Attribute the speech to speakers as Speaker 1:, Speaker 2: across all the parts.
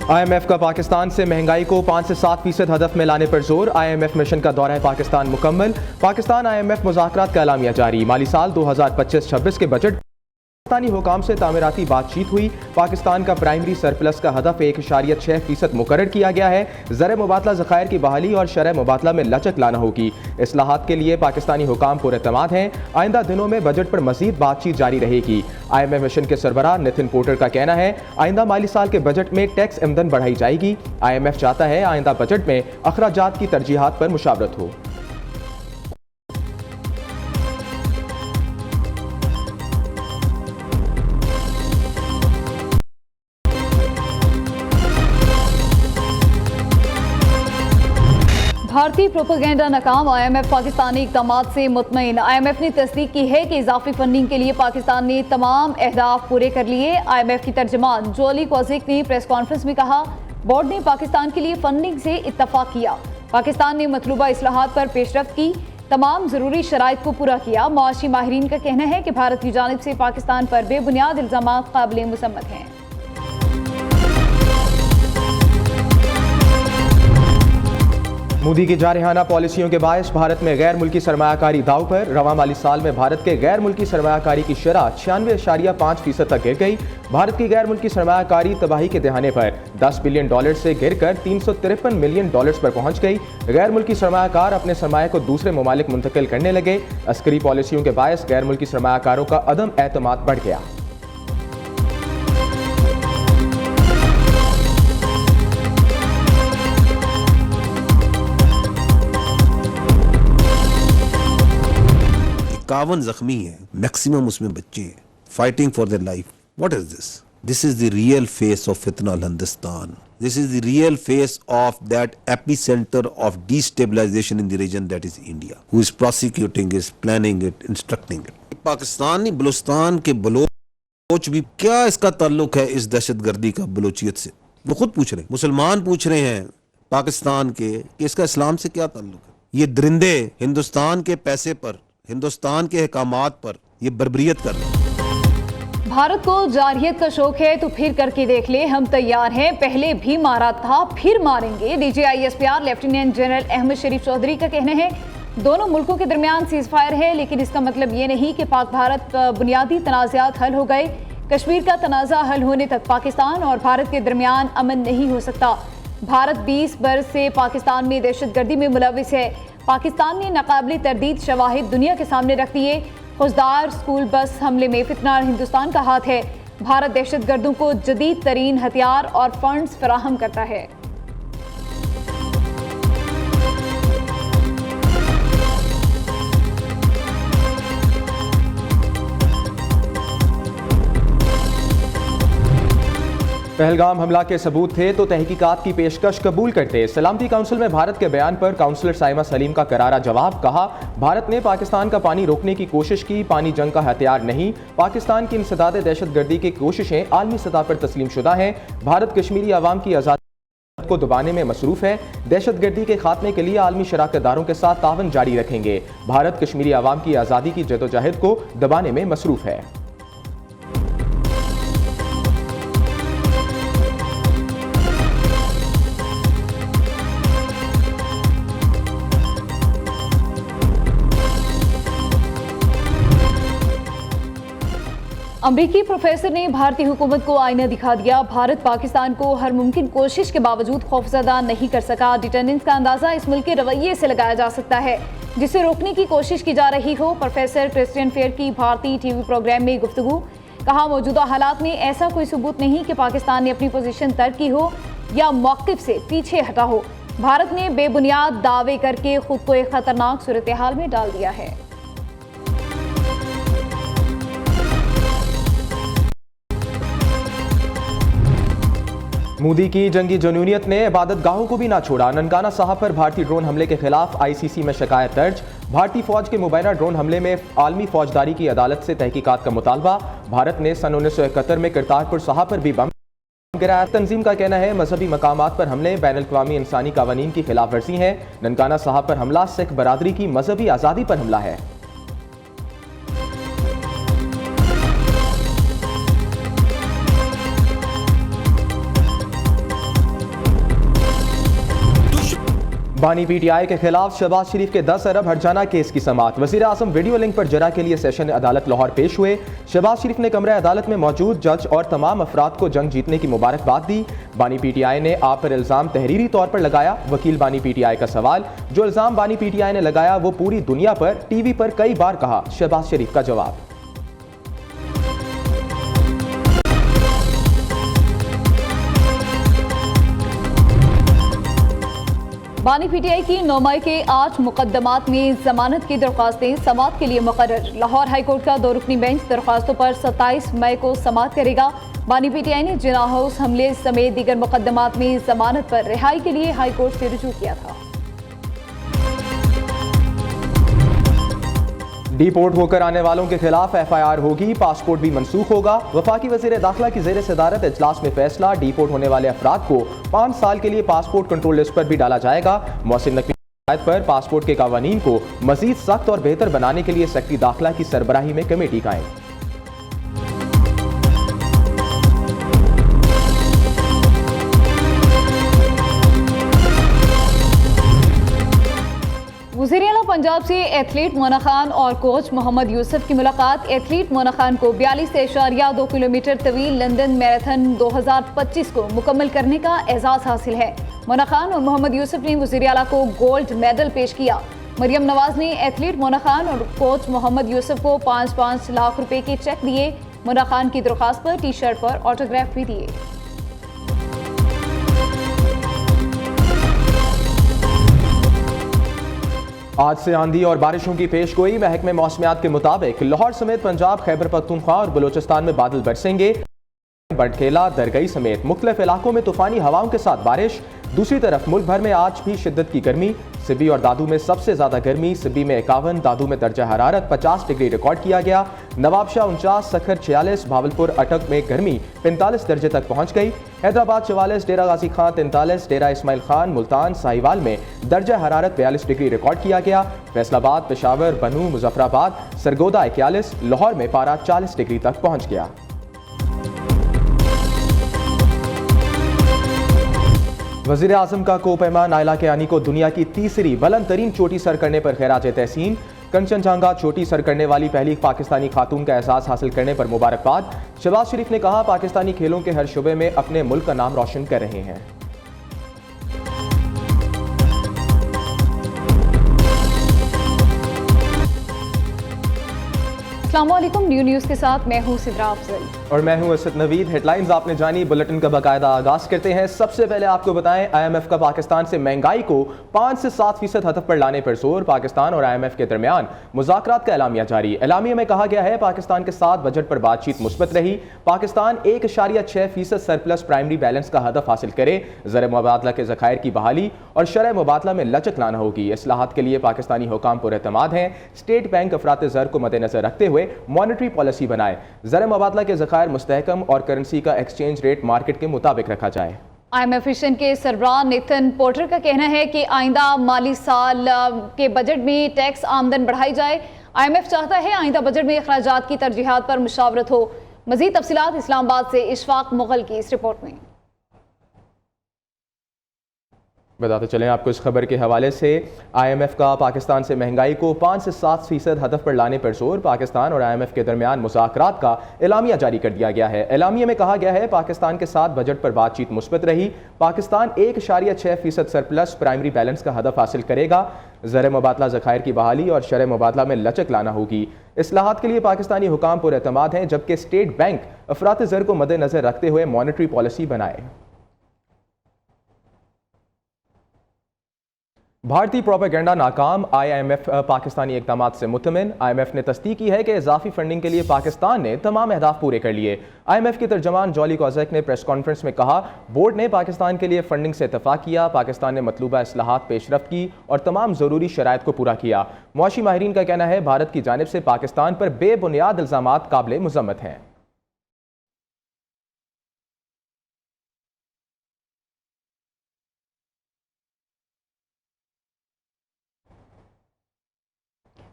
Speaker 1: IMF का पाकिस्तान से महंगाई को 5 से 7% हदफ में लाने पर जोर। IMF मिशन का दौरा पाकिस्तान मुकम्मल। पाकिस्तान IMF मुज़ाकरात का एलामिया जारी। माली साल 2025-26 के बजट पाकिस्तानी हुकाम से तामीराती बातचीत हुई। पाकिस्तान का प्राइमरी सरप्लस का हदफ 1.6% मुकर्रर किया गया है। ज़र मुबादला ज़खायर की बहाली और शरह मुबादला में लचक लाना होगी। इस्लाहात के लिए पाकिस्तानी हुकाम पुरएतमाद हैं। आइंदा दिनों में बजट पर मजीद बातचीत जारी रहेगी। IMF मिशन के सरबराह नितिन पोर्टर का कहना है आइंदा माली साल के बजट में टैक्स आमदन बढ़ाई जाएगी। IMF चाहता है आइंदा बजट में अखराजात की तरजीहात पर मुशावरत हो।
Speaker 2: भारतीय प्रोपेगेंडा नाकाम। IMF पाकिस्तानी इक़दामात से मुतमईन। IMF ने तस्दीक की है कि इजाफी फंडिंग के लिए पाकिस्तान ने तमाम अहदाफ पूरे कर लिए। IMF की तर्जमान जोली क्वाजिक ने प्रेस कॉन्फ्रेंस में कहा बोर्ड ने पाकिस्तान के लिए फंडिंग से इत्तफाक किया। पाकिस्तान ने मतलूबा इस्लाहात पर पेशरफ्त की, तमाम ज़रूरी शराइत को पूरा किया। मुआशी माहिरीन का कहना है कि भारत की जानिब से पाकिस्तान पर बेबुनियाद इल्ज़ामात काबिल मुसम्मत हैं।
Speaker 1: मोदी की जारहाना पॉलिसियों के बायस भारत में गैर मुल्की सरमायाकारी दाव पर। रवां माली साल में भारत के गैर मुल्की सरमायाकारी की शरह 96.5% तक गिर गई। भारत की गैर मुल्की सरमायाकारी तबाही के दहाने पर $10 बिलियन से गिरकर $353 मिलियन पर पहुंच गई। गैर मुल्की सरमायाकार अपने सरमाए को दूसरे ममालिक मुंतकिल करने लगे। अस्करी पॉलिसियों के बायस गैर मुल्की सरमायाकारों का अदम एतमाद बढ़ गया।
Speaker 3: कावन जख्मी है, मैक्सिमम उसमें बच्चे हैं fighting for their life. What is this? This is the real face of फितना Hindustan. This is the real face of that epicentre of destabilisation in the region that is India, who is prosecuting it, planning it, instructing it. Pakistani Balochistan के बलोच भी क्या इसका ताल्लुक है इस दहशतगर्दी का बलूचियत से? वो खुद पूछ रहे हैं, मुसलमान पूछ रहे हैं पाकिस्तान के कि इसका इस्लाम से क्या ताल्लुक है। ये दरिंदे हिंदुस्तान के पैसे पर, हिंदुस्तान के अहकामात पर ये बर्बरियत कर रहे हैं।
Speaker 2: भारत को जारहियत का शौक है तो फिर करके देख ले, हम तैयार हैं। पहले भी मारा था फिर मारेंगे। DGISPR lieutenant general Ahmed Sharif Chaudhary का कहना है दोनों मुल्कों के दरमियान सीज फायर है, लेकिन इसका मतलब ये नहीं कि पाक भारत बुनियादी तनाज़ात हल हो गए। कश्मीर का तनाज़ा हल होने तक पाकिस्तान और भारत के दरमियान अमन नहीं हो सकता। भारत 20 बरस से पाकिस्तान में दहशतगर्दी में मुलविस है। पाकिस्तान ने नाकाबिल तरदीद शवाहिद दुनिया के सामने रख दिए। खुजदार स्कूल बस हमले में फितना हिंदुस्तान का हाथ है। भारत दहशतगर्दों को जदीद तरीन हथियार और फंड्स फराहम करता है।
Speaker 1: पहलगाम हमला के सबूत थे तो तहकीकात की पेशकश कबूल करते। सलामती काउंसिल में भारत के बयान पर काउंसलर साइमा सलीम का करारा जवाब। कहा भारत ने पाकिस्तान का पानी रोकने की कोशिश की, पानी जंग का हथियार नहीं। पाकिस्तान की इंसदाद दहशतगर्दी की कोशिशें आलमी सतह पर तस्लीम शुदा हैं। भारत कश्मीरी अवाम की आज़ादी को दबाने में मसरूफ है। दहशतगर्दी के खात्मे के लिए आलमी शराकतदारों के साथ तावन जारी रखेंगे। भारत कश्मीरी अवाम की आज़ादी की जदोजहद को दबाने में मसरूफ है।
Speaker 2: अमरीकी प्रोफेसर ने भारतीय हुकूमत को आईना दिखा दिया। भारत पाकिस्तान को हर मुमकिन कोशिश के बावजूद खौफजदा नहीं कर सका। डिटर्जेंस का अंदाजा इस मुल्क के रवैये से लगाया जा सकता है जिसे रोकने की कोशिश की जा रही हो। प्रोफेसर क्रिस्टियन फेयर की भारतीय TV प्रोग्राम में गुफ्तगू। कहा मौजूदा हालात में ऐसा कोई सबूत नहीं कि पाकिस्तान ने अपनी पोजीशन तर्क की हो या मौक़िफ़ से पीछे हटा हो। भारत ने बेबुनियाद दावे करके खुद को एक खतरनाक सूरत हाल में डाल दिया है।
Speaker 1: मोदी की जंगी जनूनियत ने इबादत गाहों को भी ना छोड़ा। ननकाना साहब पर भारतीय ड्रोन हमले के खिलाफ ICC में शिकायत दर्ज। भारतीय फौज के मुबैना ड्रोन हमले में आलमी फौजदारी की अदालत से तहकीकात का मुतालबा। भारत ने सन 1971 में करतारपुर साहब पर भी बम गिराया। तंजीम का कहना है मजहबी मकामात पर हमले बैनुल-अक़वामी इंसानी कानून की खिलाफ वर्जी है। ननकाना साहब पर हमला सिख बरादरी की मजहबी आज़ादी पर हमला है। बानी पीटीआई के खिलाफ शहबाज शरीफ के 10 अरब हर्जाना केस की समाअत। वज़ीर आज़म वीडियो लिंक पर जरा के लिए सेशन अदालत लाहौर पेश हुए। शहबाज शरीफ ने कमरे अदालत में मौजूद जज और तमाम अफराद को जंग जीतने की मुबारकबाद दी। बानी पीटीआई ने आप पर इल्ज़ाम तहरीरी तौर पर लगाया। वकील बानी पीटीआई का सवाल, जो इल्ज़ाम बानी पीटीआई ने लगाया वो पूरी दुनिया पर टीवी पर कई बार कहा। शहबाज शरीफ का जवाब,
Speaker 2: बानी पीटीआई की 9 मई के 8 मुकदमात में जमानत की दरख्वास्तें समाअत के लिए मुकर्रर। लाहौर हाईकोर्ट का 2 रुकनी बेंच दरख्वास्तों पर 27 मई को समाअत करेगा। बानी पीटीआई ने जिना हाउस हमले समेत दीगर मुकदमात में जमानत पर रिहाई के लिए हाईकोर्ट से रुजू किया था।
Speaker 1: डिपोर्ट होकर आने वालों के खिलाफ FIR होगी, पासपोर्ट भी मनसूख होगा। वफाकी वज़ीर दाखिला की ज़ेर सदारत इजलास में फैसला, डिपोर्ट होने वाले अफराद को 5 साल के लिए पासपोर्ट कंट्रोल लिस्ट पर भी डाला जाएगा। मौसिन नकवी पर पासपोर्ट के कानून को मजीद सख्त और बेहतर बनाने के लिए सेक्रेटरी दाखिला की सरबराही में कमेटी कायम।
Speaker 2: वज़ीर-ए-आला पंजाब से एथलीट मोना खान और कोच मोहम्मद यूसुफ की मुलाकात। एथलीट मोना खान को 42.2 किलोमीटर तवील लंदन मैराथन 2025 को मुकम्मल करने का एजाज़ हासिल है। मोना खान और मोहम्मद यूसुफ ने वज़ीर-ए-आला को गोल्ड मेडल पेश किया। मरियम नवाज ने एथलीट मोना खान और कोच मोहम्मद यूसुफ को 5-5 लाख रुपए के चेक दिए। मोना खान की दरख्वास्त पर टी शर्ट पर ऑटोग्राफ भी दिए।
Speaker 1: आज से आंधी और बारिशों की पेशगोई। महकमे मौसमियात के मुताबिक लाहौर समेत पंजाब, खैबर पख्तूनख्वा और बलोचिस्तान में बादल बरसेंगे। बटखेला, दरगई समेत मुख्तलिफ इलाकों में तूफानी हवाओं के साथ बारिश। दूसरी तरफ मुल्क भर में आज भी शिद्दत की गर्मी। सिब्बी और दादू में सबसे ज्यादा गर्मी। सिब्बी में 51, दादू में दर्जा हरारत 50 डिग्री रिकॉर्ड किया गया। नवाबशाह 49, सखर 46, भावलपुर अटक में गर्मी 45 दर्जे तक पहुंच गई। हैदराबाद 44, डेरा गाजी खान 43, डेरा इस्माइल खान, मुल्तान, साहिवाल में दर्जा हरारत 42 डिग्री रिकॉर्ड किया गया। फैसलाबाद, पेशावर, बनू, मुजफ्फराबाद, सरगोदा 41, लाहौर में पारा 40 डिग्री तक पहुंच गया। वज़ीर आज़म का कोपैमा नायला कियानी को दुनिया की तीसरी बुलंद तरीन चोटी सर करने पर खैराज तहसीन। कंचनजंगा चोटी सर करने वाली पहली पाकिस्तानी खातून का एहसास हासिल करने पर मुबारकबाद। शहबाज शरीफ ने कहा, पाकिस्तानी खेलों के हर शुबे में अपने मुल्क का नाम रोशन कर रहे हैं।
Speaker 2: अस्सलामुअलैकुम, न्यूज़ के साथ मैं हूं सिद्रा अफजल
Speaker 1: और मैं हूं असद नवीद। हेडलाइंस आपने जानी, बुलेटिन का बाकायदा आगाज करते हैं। सबसे पहले आपको बताएं, IMF का पाकिस्तान से महंगाई को 5 से 7% हदफ पर लाने पर जोर। पाकिस्तान और IMF के दरमियान मुज़ाकरात का एलामिया जारी। एलामिया में कहा गया है, पाकिस्तान के साथ बजट पर बातचीत मुस्बत रही। पाकिस्तान 1.6% सरप्लस प्राइमरी बैलेंस का हदफ हासिल करे। ज़र मुबादला के ज़खायर की बहाली और शरह मुबादला में लचक लाना होगी। इस्लाहात के लिए पाकिस्तानी हुकाम पुरएतमाद हैं। स्टेट बैंक अफरात ज़र को मद्देनजर रखते हुए मॉनेटरी पॉलिसी बनाए। ज़र मुबादला के ज़खायर मुस्तहकम और करेंसी का एक्सचेंज रेट मार्केट के मुताबिक रखा जाए।
Speaker 2: IMF मिशन के सरबराह नेथन पोर्टर का कहना है कि आइंदा माली साल के बजट में टैक्स आमदन बढ़ाई जाए। IMF चाहता है आइंदा बजट में अखराजात की तरजीहात पर मुशावरत हो। मज़ीद तफसीलात इस्लामाबाद से इशफाक मुगल की इस रिपोर्ट में।
Speaker 1: बताते चलें आपको इस खबर के हवाले से, IMF का पाकिस्तान से महंगाई को 5 से 7% हदफ पर लाने पर जोर। पाकिस्तान और IMF के दरमियान मुज़ाकरात का एलामिया जारी कर दिया गया है। एलामिया में कहा गया है, पाकिस्तान के साथ बजट पर बातचीत मुस्बत रही। पाकिस्तान 1.6% सरप्लस प्राइमरी बैलेंस का हदफ हासिल करेगा। ज़र मुबादला ज़खायर की बहाली और शरह मुबादला में लचक लाना होगी। इस्लाहात के लिए पाकिस्तानी हुकाम पुरएतमाद हैं, जबकि स्टेट बैंक अफरात ज़र को मद्देनजर रखते हुए मॉनेटरी पॉलिसी बनाए। भारतीय प्रोपेगेंडा नाकाम, IMF पाकिस्तानी इक़दामात से मुतमिन। IMF ने तस्दीक की है कि इजाफी फंडिंग के लिए पाकिस्तान ने तमाम अहदाफ पूरे कर लिए। IMF के तर्जमान जॉली कोज़ेक ने प्रेस कॉन्फ्रेंस में कहा, बोर्ड ने पाकिस्तान के लिए फंडिंग से इत्तफाक किया। पाकिस्तान ने मतलूबा इस्लाहात पेशरफ्त की और तमाम ज़रूरी शराइत को पूरा किया। मुआशी माहिरीन का कहना है, भारत की जानिब से पाकिस्तान पर बेबुनियाद इल्ज़ामात काबिल मुज़म्मत हैं।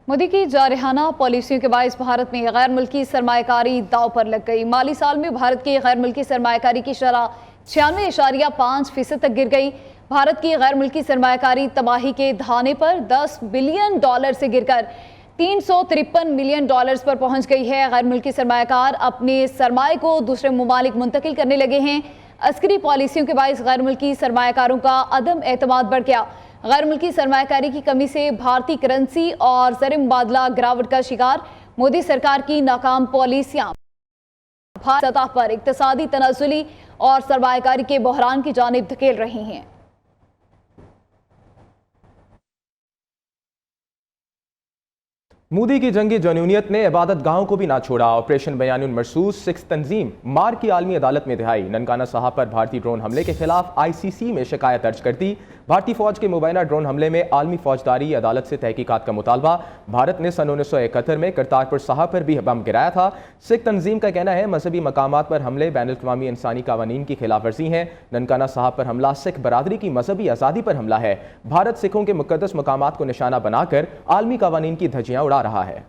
Speaker 2: मोदी की जारहाना पॉलिसियों के बायस भारत में गैर मुल्की सरमायाकारी दाव पर लग गई। माली साल में भारत की गैर मुल्की सरमायाकारी की शरह 96.5% तक गिर गई। भारत की गैर मुल्की सरमायाकारी तबाही के धाने पर $10 बिलियन से गिरकर $353 मिलियन पर पहुंच गई है। गैर मुल्की सरमायाकार अपने सरमाए को दूसरे ममालिक मुंतकिल करने लगे हैं। अस्करी पॉलिसियों के बायस गैर मुल्की सरमायाकारों का अदम एतमाद बढ़ गया। गैर मुल्की सरमायाकारी की कमी से भारतीय करेंसी और ज़र मुबादला गिरावट का शिकार। मोदी सरकार की नाकाम पॉलिसियां भारत सतह पर इक्तिसादी तनाजुली और सरमायाकारी के बहरान की जानिब धकेल रही हैं।
Speaker 1: मोदी की जंगी जनूनियत ने इबादत गाहों को भी ना छोड़ा। ऑपरेशन बयानुल मरसूस 6 तंजीम मार की आलमी अदालत में दिहाई। ननकाना साहब पर भारतीय ड्रोन हमले के खिलाफ ICC में शिकायत दर्ज कर दी। भारतीय फौज के मुबैना ड्रोन हमले में आलमी फौजदारी अदालत से तहकीकात का मुतालबा। भारत ने सन 1971 में करतारपुर साहब पर भी बम गिराया था। सिख तंजीम का कहना है मजहबी मकामात पर हमले बैनुल-अक़वामी इंसानी कानून की खिलाफ वर्जी हैं। ननकाना साहब पर हमला सिख बरादरी की मजहबी आज़ादी पर हमला है। भारत सिखों के मुक़द्दस मकामात को निशाना बनाकर आलमी कानून की धज्जियां उड़ा रहा है।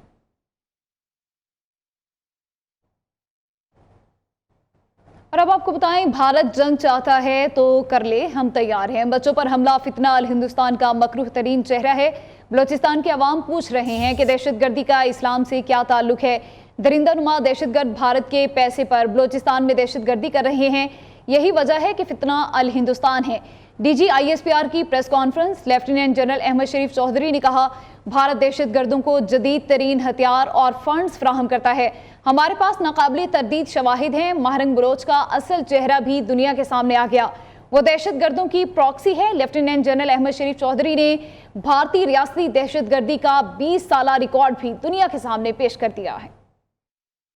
Speaker 2: और अब आपको बताएं, भारत जंग चाहता है तो कर ले, हम तैयार हैं। बच्चों पर हमला फितना अल हिंदुस्तान का मकरूह तरीन चेहरा है। बलोचिस्तान के अवाम पूछ रहे हैं कि दहशतगर्दी का इस्लाम से क्या ताल्लुक है। दरिंदानुमा दहशतगर्द भारत के पैसे पर बलोचिस्तान में दहशतगर्दी कर रहे हैं। यही वजह है कि फितना अल हिंदुस्तान है। DG ISPR की press conference. Lieutenant general Ahmed Sharif Chaudhry ने कहा, भारत दहशतगर्दों को जदीद तरीन हथियार और फंड्स फ्राहम करता है। हमारे पास नाकाबिले तरदीद शवाहिद हैं। महरंग बलोच का असल चेहरा भी दुनिया के सामने आ गया। वो दहशतगर्दों की प्रॉक्सी है। लेफ्टिनेंट जनरल अहमद शरीफ चौधरी ने भारतीय रियासती दहशतगर्दी का 20 साला रिकॉर्ड भी दुनिया के सामने पेश कर दिया है।